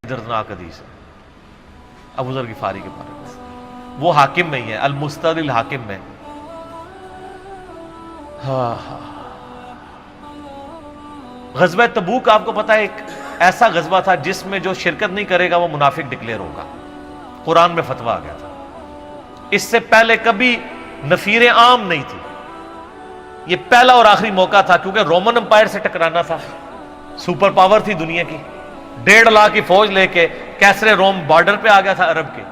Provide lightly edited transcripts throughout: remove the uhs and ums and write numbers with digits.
دردناک حدیث ہے ابو ذر غفاری کے بارے میں، وہ حاکم میں ہی ہے، المستدرک الحاکم میں۔ غزوہ تبوک آپ کو پتا ہے ایک ایسا غزوہ تھا جس میں جو شرکت نہیں کرے گا وہ منافق ڈکلیئر ہوگا، قرآن میں فتویٰ آ گیا تھا۔ اس سے پہلے کبھی نفیر عام نہیں تھی، یہ پہلا اور آخری موقع تھا، کیونکہ رومن امپائر سے ٹکرانا تھا، سپر پاور تھی دنیا کی، 1.5 لاکھ کی فوج لے کے کیسرے روم بارڈر پہ آ گیا تھا عرب کے۔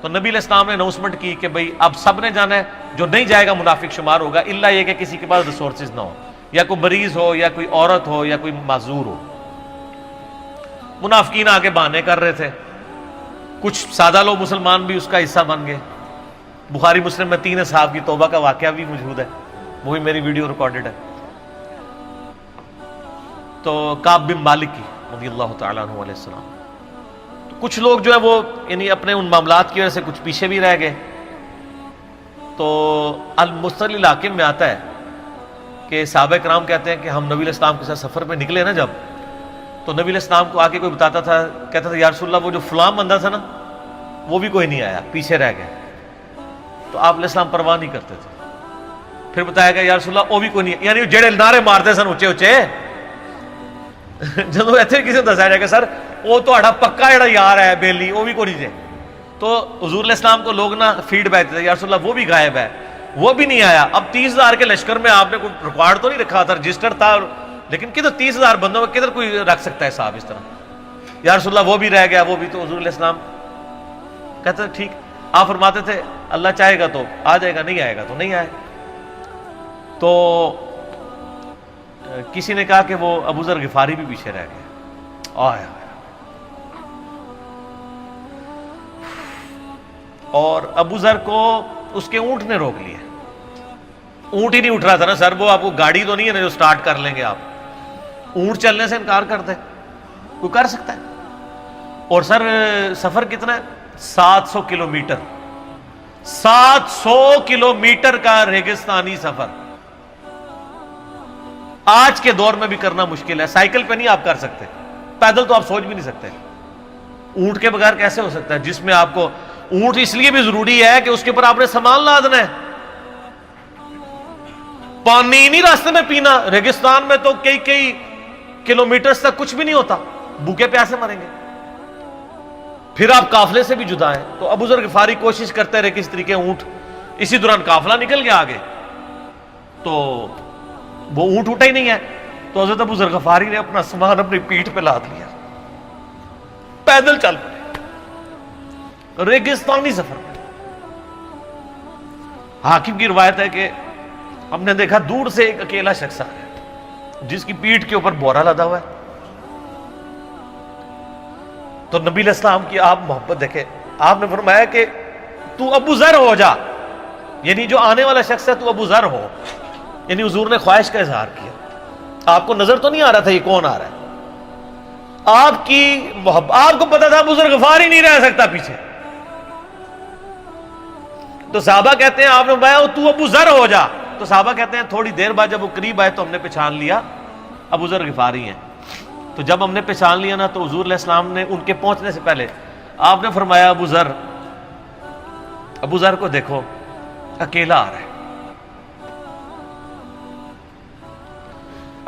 تو نبی علیہ السلام نے اناؤنسمنٹ کی کہ بھئی اب سب نے جانا ہے، جو نہیں جائے گا منافق شمار ہوگا، الا یہ کہ کسی کے پاس ریسورسز نہ ہو، یا کوئی مریض ہو، یا کوئی عورت ہو، یا کوئی معذور ہو۔ منافقین آگے بہانے کر رہے تھے، کچھ سادہ لوگ مسلمان بھی اس کا حصہ بن گئے۔ بخاری مسلم میں 3 اصحاب کی توبہ کا واقعہ بھی موجود ہے، وہی میری ویڈیو ریکارڈڈ ہے۔ تو کعب بن مالک کی رضی اللہ تعالیٰ عنہ علیہ السلام، تو کچھ لوگ جو ہے وہ یعنی اپنے ان معاملات کی وجہ سے کچھ پیچھے بھی رہ گئے۔ تو المستدرک الحاکم میں آتا ہے کہ صحابہ کرام کہتے ہیں کہ ہم نبی علیہ السلام کے ساتھ سفر پہ نکلے نا جب، تو نبی علیہ السلام کو آ کے کوئی بتاتا تھا، کہتا تھا یا رسول اللہ وہ جو فلاں بندہ تھا نا وہ بھی کوئی نہیں آیا، پیچھے رہ گئے۔ تو آپ علیہ السلام پرواہ نہیں کرتے تھے۔ پھر بتایا گیا یا رسول اللہ وہ بھی کوئی نہیں، یعنی جڑے نعرے مارتے سن اچے اچے، جدو ایتھے کسی دسایا جائے کہ سر وہ تہاڈا پکا جڑا یار ہے بیلی وہ بھی کوئی نہیں جے، تو حضور علیہ السلام کو لوگ نا فیڈ بیک دیتے یا رسول اللہ وہ بھی غائب ہے، وہ بھی نہیں آیا۔ اب 30,000 کے لشکر میں آپ نے کوئی ریکارڈ تو نہیں رکھا تھا، رجسٹر تھا، لیکن کدھر 30,000 بندوں میں کدھر کوئی رکھ سکتا ہے صاحب اس طرح، یا رسول اللہ وہ بھی رہ گیا وہ بھی۔ تو حضور علیہ السلام کہتے تھے ٹھیک، آپ فرماتے تھے اللہ چاہے گا تو آ جائے گا، نہیں آئے گا تو نہیں آئے۔ تو کسی نے کہا کہ وہ ابو ذر غفاری بھی پیچھے رہ گئے، آیا اور ابو ذر کو اس کے اونٹ نے روک لیا، اونٹ ہی نہیں اٹھ رہا تھا نا سر، وہ آپ کو گاڑی تو نہیں ہے نا جو سٹارٹ کر لیں گے آپ، اونٹ چلنے سے انکار کر دے، کوئی کر سکتا ہے؟ اور سر سفر کتنا ہے؟ 700 کلومیٹر، 700 کلومیٹر کا ریگستانی سفر آج کے دور میں بھی کرنا مشکل ہے، سائیکل پہ نہیں آپ کر سکتے، پیدل تو آپ سوچ بھی نہیں سکتے، اونٹ کے بغیر کیسے ہو سکتا ہے؟ جس میں آپ کو اونٹ اس لیے بھی ضروری ہے کہ اس کے اوپر آپ نے سامان لادنا ہے، پانی نہیں راستے میں پینا، ریگستان میں تو کئی کلومیٹرز تک کچھ بھی نہیں ہوتا، بھوکے پیاسے مریں گے۔ پھر آپ قافلے سے بھی جدا ہیں۔ تو ابو ذر غفاری کوشش کرتے رہے کس طریقے اونٹ، اسی دوران قافلہ نکل گیا آگے، تو وہ اونٹ اٹھا ہی نہیں ہے، تو حضرت ابو ذر غفاری نے اپنا سامان اپنی پیٹھ پہ لاد لیا، پیدل چل پڑے ریگستانی سفر میں۔ حاکم کی روایت ہے کہ ہم نے دیکھا دور سے ایک اکیلا شخص آ رہا ہے جس کی پیٹھ کے اوپر بورا لدا ہوا ہے۔ تو نبی علیہ السلام کی آپ محبت دیکھیں، آپ نے فرمایا کہ تو ابو ذر ہو جا، یعنی جو آنے والا شخص ہے تو ابو ذر ہو، یعنی حضور نے خواہش کا اظہار کیا۔ آپ کو نظر تو نہیں آ رہا تھا یہ کون آ رہا ہے، آپ کی محبت، آپ کو پتا تھا ابو ذر غفاری نہیں رہ سکتا پیچھے۔ تو صحابہ کہتے ہیں آپ نے فرمایا تو ابو ذر ہو جا، تو صحابہ کہتے ہیں تھوڑی دیر بعد جب وہ قریب آئے تو ہم نے پہچان لیا ابو ذر غفاری ہیں۔ تو جب ہم نے پہچان لیا نا تو حضور علیہ السلام نے ان کے پہنچنے سے پہلے آپ نے فرمایا ابو ذر کو دیکھو اکیلا آ رہا ہے،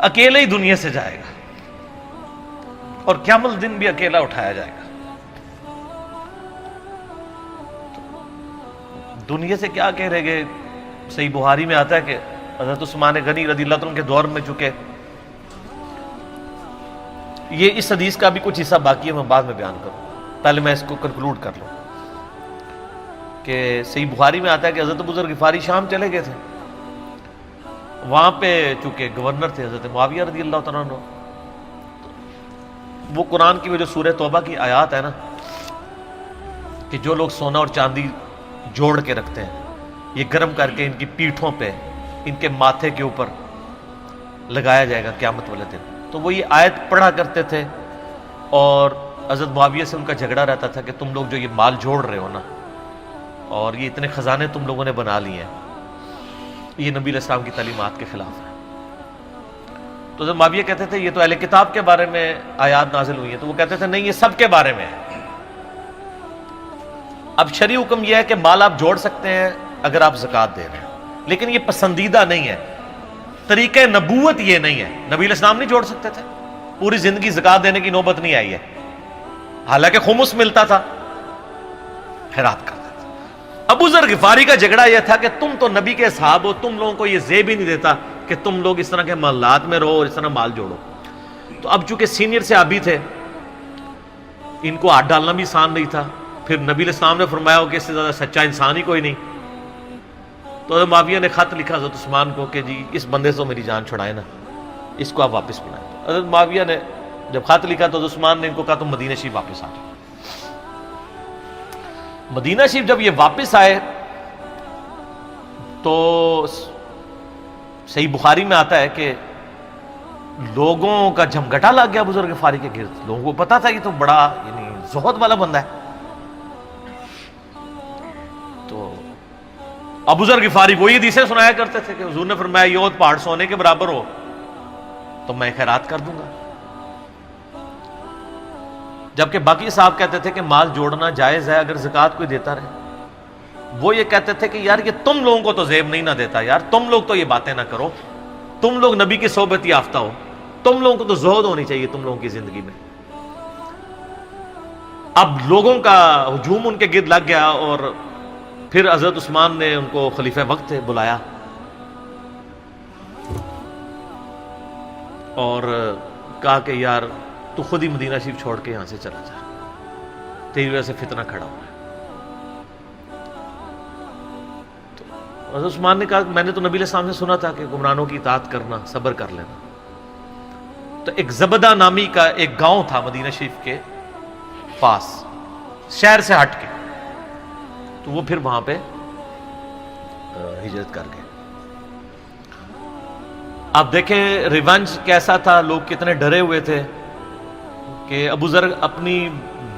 اکیلے ہی دنیا سے جائے گا اور قیامت دن بھی اکیلا اٹھایا جائے گا۔ دنیا سے کیا کہہ رہے گے؟ صحیح بخاری میں آتا ہے کہ حضرت عثمان غنی رضی اللہ عنہ کے دور میں چکے، یہ اس حدیث کا بھی کچھ حصہ باقی ہے، میں بعد میں بیان کروں، پہلے میں اس کو کنکلوڈ کر لوں کہ صحیح بخاری میں آتا ہے کہ حضرت ابو ذر غفاری شام چلے گئے تھے، وہاں پہ چونکہ گورنر تھے حضرت معاویہ رضی اللہ تعالیٰ عنہ، وہ قرآن کی وہ جو سورہ توبہ کی آیات ہے نا کہ جو لوگ سونا اور چاندی جوڑ کے رکھتے ہیں یہ گرم کر کے ان کی پیٹھوں پہ، ان کے ماتھے کے اوپر لگایا جائے گا قیامت والے دن، تو وہ یہ آیت پڑھا کرتے تھے، اور حضرت معاویہ سے ان کا جھگڑا رہتا تھا کہ تم لوگ جو یہ مال جوڑ رہے ہو نا اور یہ اتنے خزانے تم لوگوں نے بنا لیے ہیں، یہ نبی علیہ السلام کی تعلیمات کے خلاف ہے۔ تو حضرت معاویہ کہتے تھے یہ تو اہل کتاب کے بارے میں آیات نازل ہوئی ہیں، تو وہ کہتے تھے نہیں، یہ سب کے بارے میں ہے۔ اب شرعی حکم یہ ہے کہ مال آپ جوڑ سکتے ہیں اگر آپ زکوٰۃ دے رہے ہیں، لیکن یہ پسندیدہ نہیں ہے، طریقہ نبوت یہ نہیں ہے۔ نبی علیہ السلام نہیں جوڑ سکتے تھے، پوری زندگی زکوٰۃ دینے کی نوبت نہیں آئی ہے، حالانکہ خمس ملتا تھا، خیرات کرتے تھے۔ ابو ذر غفاری کا جھگڑا یہ تھا کہ تم تو نبی کے اصحاب ہو، تم لوگوں کو یہ زیب ہی نہیں دیتا کہ تم لوگ اس طرح کے محلات میں رہو اور اس طرح مال جوڑو۔ تو اب چونکہ سینئر صحابی تھے، ان کو ہاتھ ڈالنا بھی آسان نہیں تھا، پھر نبی علیہ السلام نے فرمایا ہو کہ اس سے زیادہ سچا انسان ہی کوئی نہیں، تو حضرت معاویہ نے خط لکھا حضرت عثمان کو کہ جی اس بندے سے میری جان چھڑائے نا، اس کو آپ واپس بلائیں۔ تو حضرت معاویہ نے جب خط لکھا تو حضرت عثمان نے ان کو کہا تم مدینہ شریف واپس آ جاؤ۔ مدینہ شریف جب یہ واپس آئے تو صحیح بخاری میں آتا ہے کہ لوگوں کا جھمگٹا لگ گیا ابو ذر غفاری کے گرد، لوگوں کو پتا تھا یہ تو بڑا یعنی زہد والا بندہ ہے۔ تو ابو ذر غفاری وہی حدیثیں سنایا کرتے تھے کہ حضور نے فرمایا یہ احد پہاڑ سونے کے برابر ہو تو میں خیرات کر دوں گا، جبکہ باقی صاحب کہتے تھے کہ مال جوڑنا جائز ہے اگر زکوٰۃ کوئی دیتا رہے۔ وہ یہ کہتے تھے کہ یار یہ تم لوگوں کو تو زیب نہیں نہ دیتا، یار تم لوگ تو یہ باتیں نہ کرو، تم لوگ نبی کی صحبت یافتہ ہو، تم لوگوں کو تو زہد ہونی چاہیے تم لوگوں کی زندگی میں۔ اب لوگوں کا ہجوم ان کے گرد لگ گیا، اور پھر حضرت عثمان نے ان کو خلیفہ وقت بلایا اور کہا کہ یار تو خود ہی مدینہ شریف چھوڑ کے یہاں سے چلا جا، تیری وجہ سے فتنہ کھڑا ہوا ہے۔ تو حضرت عثمان نے کہا میں نے تو نبی علیہ السلام سے سنا تھا کہ حکمرانوں کی اطاعت کرنا، صبر کر لینا۔ تو ایک زبدہ نامی کا ایک گاؤں تھا مدینہ شریف کے پاس، شہر سے ہٹ کے، تو وہ پھر وہاں پہ ہجرت کر گئے۔ آپ دیکھیں ریونج کیسا تھا، لوگ کتنے ڈرے ہوئے تھے کہ ابو ذر اپنی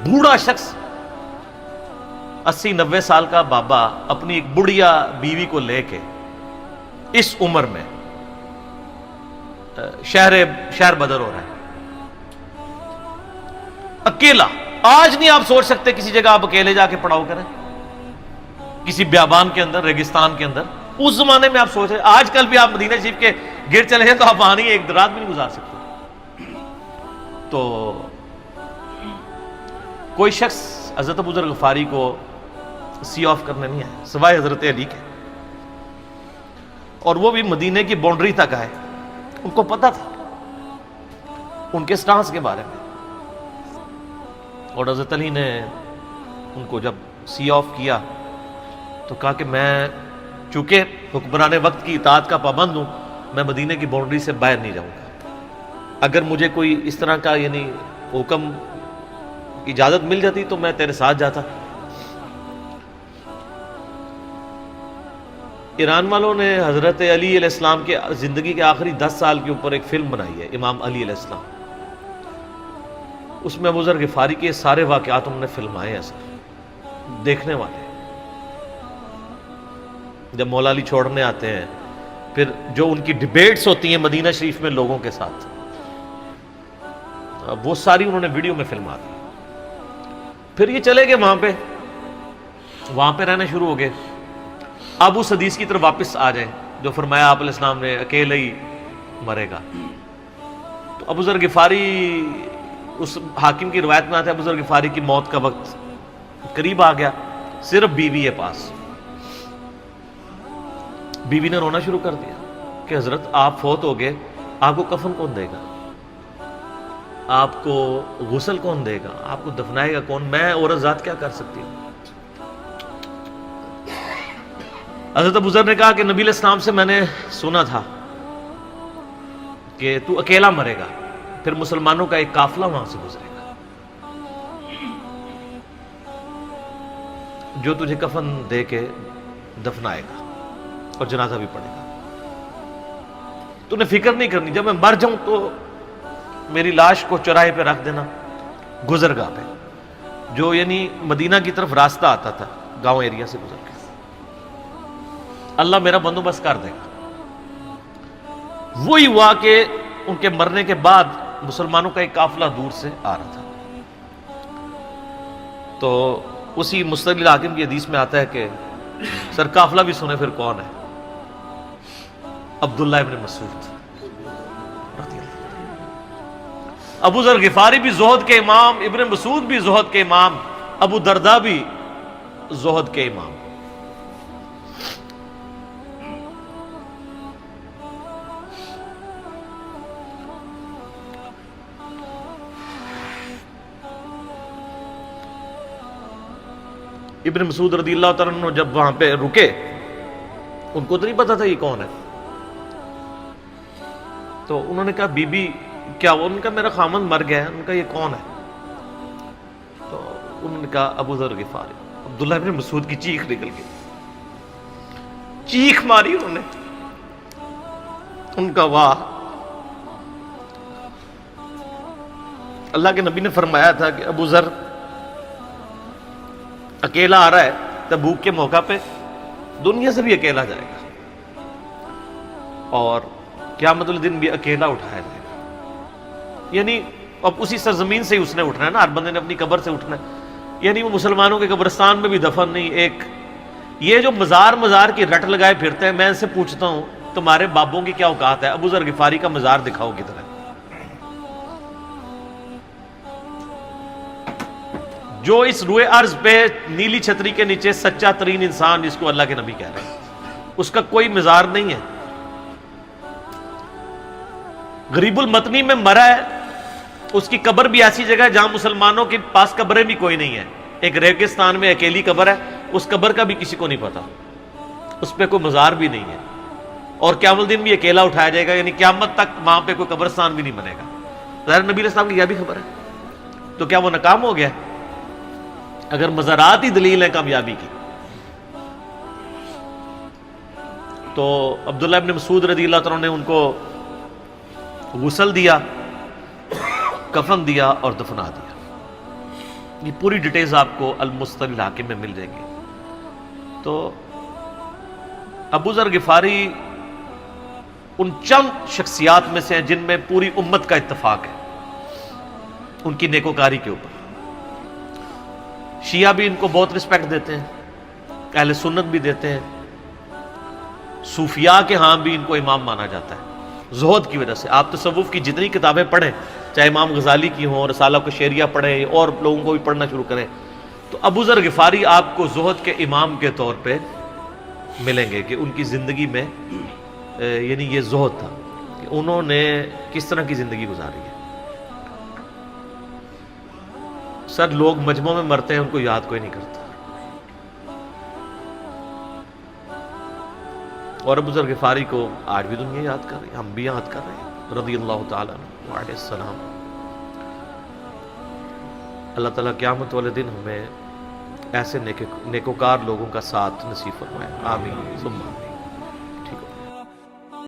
بوڑھا شخص 80-90 سال کا بابا اپنی ایک بڑھیا بیوی کو لے کے اس عمر میں شہر بدر ہو رہا ہے اکیلا۔ آج نہیں آپ سوچ سکتے کسی جگہ آپ اکیلے جا کے پڑاؤ کریں، کسی بیابان کے اندر، ریگستان کے اندر۔ اس زمانے میں آپ سوچ رہے، آج کل بھی آپ مدینہ شریف کے گرد چلے جائیں تو آپ آنی ایک رات بھی نہیں گزار سکتے۔ تو کوئی شخص حضرت ابو ذر غفاری کو سی آف کرنے نہیں آیا سوائے حضرت علی کے، اور وہ بھی مدینے کی باؤنڈری تک آئے۔ ان کو پتا تھا ان کے سٹانس کے بارے میں، اور حضرت علی نے ان کو جب سی آف کیا تو کہا کہ میں چونکہ حکمران وقت کی اطاعت کا پابند ہوں، میں مدینے کی باؤنڈری سے باہر نہیں جاؤں گا۔ اگر مجھے کوئی اس طرح کا یعنی حکم کی اجازت مل جاتی تو میں تیرے ساتھ جاتا۔ ایران والوں نے حضرت علی علیہ السلام کے زندگی کے آخری 10 سال کے اوپر ایک فلم بنائی ہے، امام علی علیہ السلام۔ اس میں ابو ذر غفاری کے سارے واقعات انہوں نے فلمائے ہیں سر، دیکھنے والے جب مولا علی چھوڑنے آتے ہیں، پھر جو ان کی ڈیبیٹس ہوتی ہیں مدینہ شریف میں لوگوں کے ساتھ، وہ ساری انہوں نے ویڈیو میں فلما دی۔ پھر یہ چلے گئے وہاں پہ رہنا شروع ہو گئے۔ اب اس حدیث کی طرف واپس آ جائیں جو فرمایا آپ علیہ السلام نے اکیلے ہی مرے گا۔ تو ابو ذر غفاری، اس حاکم کی روایت میں آتا ہے ابو ذر غفاری کی موت کا وقت قریب آ گیا، صرف بیوی ہے پاس۔ بیوی نے رونا شروع کر دیا کہ حضرت آپ فوت ہو گئے، آپ کو کفن کون دے گا، آپ کو غسل کون دے گا، آپ کو دفنائے گا کون، میں عورت ذات کیا کر سکتی ہوں۔ حضرت ابو ذر نے کہا کہ نبی علیہ السلام سے میں نے سنا تھا کہ تو اکیلا مرے گا، پھر مسلمانوں کا ایک قافلہ وہاں سے گزرے گا جو تجھے کفن دے کے دفنائے گا اور جنازہ بھی پڑے گا۔ تو نے فکر نہیں کرنی، جب میں مر جاؤں تو میری لاش کو چوراہے پہ رکھ دینا، گزرگاہ پہ، جو یعنی مدینہ کی طرف راستہ آتا تھا گاؤں ایریا سے گزر کے، اللہ میرا بندوبست کر دے گا۔ وہی ہوا کہ ان کے مرنے کے بعد مسلمانوں کا ایک قافلہ دور سے آ رہا تھا. تو اسی مستدل حاکم کی حدیث میں آتا ہے کہ سر قافلہ بھی سنے پھر کون ہے؟ عبداللہ ابن مسعود رضی اللہ عنہ. ابو ذر غفاری بھی زہد کے امام، ابن مسعود بھی زہد کے امام، ابو درداء بھی زہد کے امام. ابن مسعود رضی اللہ تعالیٰ عنہ جب وہاں پہ رکے، ان کو تو نہیں پتا تھا یہ کون ہے. تو انہوں نے کہا بی بی کیا؟ ان کا میرا خامند مر گیا ہے. ان کا یہ کون ہے؟ تو انہوں نے کہا ابو ذر غفاری. عبداللہ ابن مسعود کی چیخ نکل گئی، چیخ ماری انہوں نے. ان کا واہ. اللہ کے نبی نے فرمایا تھا کہ ابو ذر اکیلا آ رہا ہے تبوک کے موقع پہ، دنیا سے بھی اکیلا جائے گا، اور قیامت الدین بھی اکیلا اٹھایا جائے گا. یعنی اب اسی سرزمین سے ہی اس نے اٹھنا ہے نا، ہر بندے نے اپنی قبر سے اٹھنا ہے. یعنی وہ مسلمانوں کے قبرستان میں بھی دفن نہیں. ایک یہ جو مزار کی رٹ لگائے پھرتے ہیں، میں ان سے پوچھتا ہوں تمہارے بابوں کی کیا اوقات ہے؟ ابو ذر غفاری کا مزار دکھاؤ کدھر ہے. جو اس روئے ارض پہ نیلی چھتری کے نیچے سچا ترین انسان جس کو اللہ کے نبی کہہ رہے ہیں، اس کا کوئی مزار نہیں ہے. غریب المتنی میں مرا ہے، اس کی قبر بھی ایسی جگہ ہے جہاں مسلمانوں کے پاس قبریں بھی کوئی نہیں ہے. ایک ریگستان میں اکیلی قبر ہے، اس قبر کا بھی کسی کو نہیں پتا، اس پہ کوئی مزار بھی نہیں ہے، اور قیامت الدین بھی اکیلا اٹھایا جائے گا. یعنی قیامت تک وہاں پہ کوئی قبرستان بھی نہیں بنے گا. ظاہر نبی علیہ السلام کی یہ بھی خبر ہے. تو کیا وہ ناکام ہو گیا اگر مزارات ہی دلیل ہے کامیابی کی؟ تو عبداللہ ابن مسعود رضی اللہ تعالیٰ نے ان کو غسل دیا، کفن دیا اور دفنا دیا. یہ پوری ڈیٹیلز آپ کو المستدل حاکم میں مل جائیں گی. تو ابو ذر غفاری ان چند شخصیات میں سے ہیں جن میں پوری امت کا اتفاق ہے ان کی نیکوکاری کے اوپر. شیعہ بھی ان کو بہت رسپیکٹ دیتے ہیں، اہل سنت بھی دیتے ہیں، صوفیاء کے ہاں بھی ان کو امام مانا جاتا ہے زہد کی وجہ سے. آپ تصوف کی جتنی کتابیں پڑھیں، چاہے امام غزالی کی ہوں، رسالہ قشیریہ پڑھیں، اور لوگوں کو بھی پڑھنا شروع کریں، تو ابو ذر غفاری آپ کو زہد کے امام کے طور پہ ملیں گے کہ ان کی زندگی میں یعنی یہ زہد تھا کہ انہوں نے کس طرح کی زندگی گزاری ہے. سر لوگ مجمع میں مرتے ہیں، ان کو یاد کوئی نہیں کرتا، اور ابو ذر غفاری کو آج بھی دنیا یاد کر رہی ہے، ہم بھی یاد کر رہے ہیں رضی اللہ تعالیٰ عنہ علیہ السلام. اللہ تعالیٰ قیامت والے دن ہمیں ایسے نیکوکار لوگوں کا ساتھ نصیب فرمائے. آمین ثم آمین.